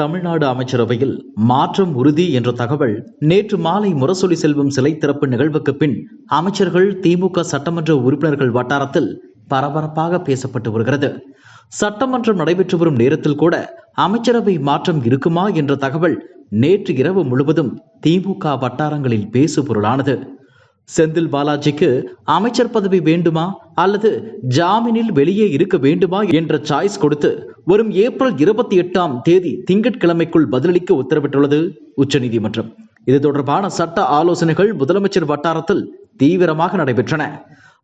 தமிழ்நாடு அமைச்சரவையில் மாற்றம் உறுதி என்ற தகவல் நேற்று மாலை முரசொலி செல்வம் சிலை திறப்பு நிகழ்வுக்கு பின் அமைச்சர்கள், திமுக சட்டமன்ற உறுப்பினர்கள் வட்டாரத்தில் பரபரப்பாக பேசப்பட்டு வருகிறது. சட்டமன்றம் நடைபெற்று வரும் நேரத்தில் கூட அமைச்சரவை மாற்றம் இருக்குமா என்ற தகவல் நேற்று இரவு முழுவதும் திமுக வட்டாரங்களில் பேசு பொருளானது. செந்தில் பாலாஜிக்கு அமைச்சர் பதவி வேண்டுமா அல்லது ஜாமீனில் வெளியே இருக்க வேண்டுமா என்ற சாய்ஸ் கொடுத்து வரும் ஏப்ரல் 28 திங்கட்கிழமைக்குள் பதிலளிக்க உத்தரவிட்டுள்ளது உச்சநீதிமன்றம். இது தொடர்பான சட்ட ஆலோசனைகள் முதலமைச்சர் வட்டாரத்தில் தீவிரமாக நடைபெற்றன.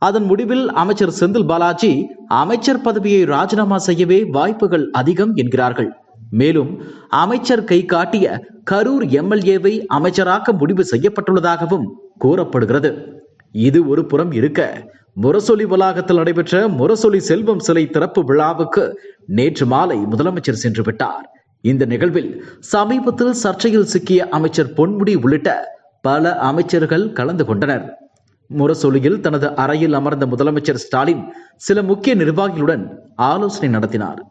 அதன் முடிவில் அமைச்சர் செந்தில் பாலாஜி அமைச்சர் பதவியை ராஜினாமா செய்யவே வாய்ப்புகள் அதிகம் என்கிறார்கள். மேலும் அமைச்சர் கை காட்டிய கரூர் எம்எல்ஏவை அமைச்சராக்க முடிவு செய்யப்பட்டுள்ளதாகவும் கூறப்படுகிறது. இது ஒரு புறம் இருக்க, முரசொலி வளாகத்தில் நடைபெற்ற முரசொலி செல்வம் சிலை திறப்பு விழாவுக்கு நேற்று மாலை முதலமைச்சர் சென்று விட்டார். இந்த நிகழ்வில் சமீபத்தில் சர்ச்சையில் சிக்கிய அமைச்சர் பொன்முடி உள்ளிட்ட பல அமைச்சர்கள் கலந்து கொண்டனர். முரசொலியில் தனது அறையில் அமர்ந்த முதலமைச்சர் ஸ்டாலின் சில முக்கிய நிர்வாகிகளுடன் ஆலோசனை நடத்தினார்.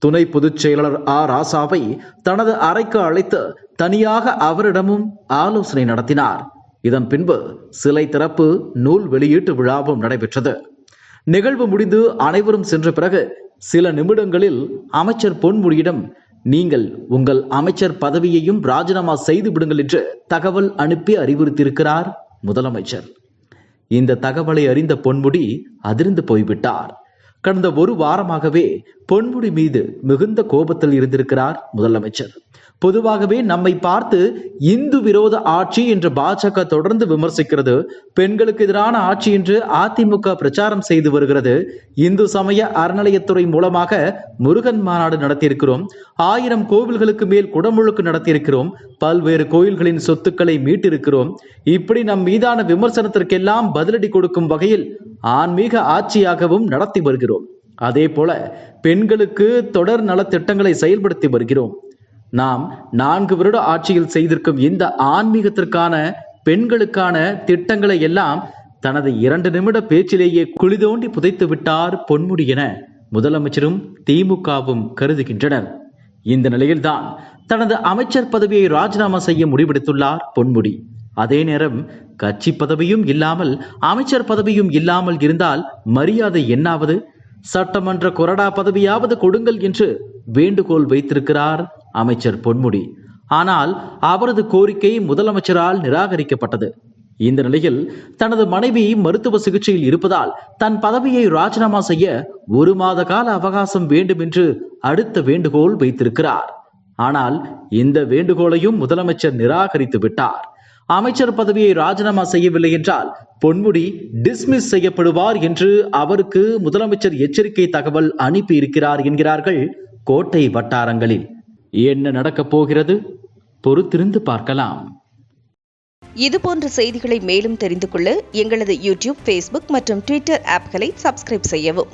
துணை பொதுச் செயலாளர் ராசாவை தனது அறைக்கு அழைத்து தனியாக அவரிடமும் ஆலோசனை நடத்தினார். இதன் பின்பு சிலை திறப்பு, நூல் வெளியீட்டு விழாவும் நடைபெற்றது. நிகழ்வு முடிந்து அனைவரும் சென்ற பிறகு சில நிமிடங்களில் அமைச்சர் பொன்முடியிடம், நீங்கள் உங்கள் அமைச்சர் பதவியையும் ராஜினாமா செய்து விடுங்கள் என்று தகவல் அனுப்பி அறிவுறுத்தியிருக்கிறார் முதலமைச்சர். இந்த தகவலை அறிந்த பொன்முடி அதிர்ந்து போய்விட்டார். கடந்த ஒரு வாரமாகவே பொன்முடி மீது மிகுந்த கோபத்தில் இருந்திருக்கிறார் முதலமைச்சர். பொதுவாகவே நம்மை பார்த்து இந்து விரோத ஆட்சி என்று பாஜக தொடர்ந்து விமர்சிக்கிறது. பெண்களுக்கு எதிரான ஆட்சி என்று அதிமுக பிரச்சாரம் செய்து வருகிறது. இந்து சமய அறநிலையத்துறை மூலமாக முருகன் மாநாடு நடத்தியிருக்கிறோம். 1000 கோவில்களுக்கு மேல் குடமுழுக்கு நடத்தியிருக்கிறோம். பல்வேறு கோயில்களின் சொத்துக்களை மீட்டிருக்கிறோம். இப்படி நம் மீதான விமர்சனத்திற்கெல்லாம் பதிலடி கொடுக்கும் வகையில் ஆன்மீக ஆட்சியாகவும் நடத்தி வருகிறோம். அதே போல பெண்களுக்கு தொடர் நலத்திட்டங்களை செயல்படுத்தி வருகிறோம். நாம் 4 வருட ஆட்சியில் செய்திருக்கும் இந்த ஆன்மீகத்திற்கான, பெண்களுக்கான திட்டங்களை எல்லாம் தனது 2 நிமிட பேச்சிலேயே குழி தோண்டி புதைத்து விட்டார் பொன்முடி என முதலமைச்சரும் திமுகவும் கருதுகின்றனர். இந்த நிலையில்தான் தனது அமைச்சர் பதவியை ராஜினாமா செய்ய முடிவெடுத்துள்ளார் பொன்முடி. அதே நேரம் கட்சி பதவியும் இல்லாமல் அமைச்சர் பதவியும் இல்லாமல் இருந்தால் மரியாதை என்னாவது? சட்டமன்ற கொறடா பதவியாவது கொடுங்கள் என்று வேண்டுகோள் வைத்திருக்கிறார் அமைச்சர் பொன்முடி. ஆனால் அவரது கோரிக்கை முதலமைச்சரால் நிராகரிக்கப்பட்டது. இந்த நிலையில் தனது மனைவி மருத்துவ சிகிச்சையில் இருப்பதால் தன் பதவியை ராஜினாமா செய்ய 1 மாத கால அவகாசம் வேண்டும் என்று அடுத்த வேண்டுகோள் வைத்திருக்கிறார். ஆனால் இந்த வேண்டுகோளையும் முதலமைச்சர் நிராகரித்து விட்டார். அமைச்சர் பதவியை ராஜினாமா செய்யவில்லை என்றால் பொன்முடி டிஸ்மிஸ் செய்யப்படுவார் என்று அவருக்கு முதலமைச்சர் எச்சரிக்கை தகவல் அனுப்பி இருக்கிறார் என்கிறார்கள் கோட்டை வட்டாரங்களில். என்ன நடக்கப் போகிறது? பொறுத்திருந்து பார்க்கலாம். இதுபோன்ற செய்திகளை மேலும் தெரிந்து கொள்ள எங்களது யூடியூப், ஃபேஸ்புக் மற்றும் ட்விட்டர் ஆப்களை சப்ஸ்கிரைப் செய்யவும்.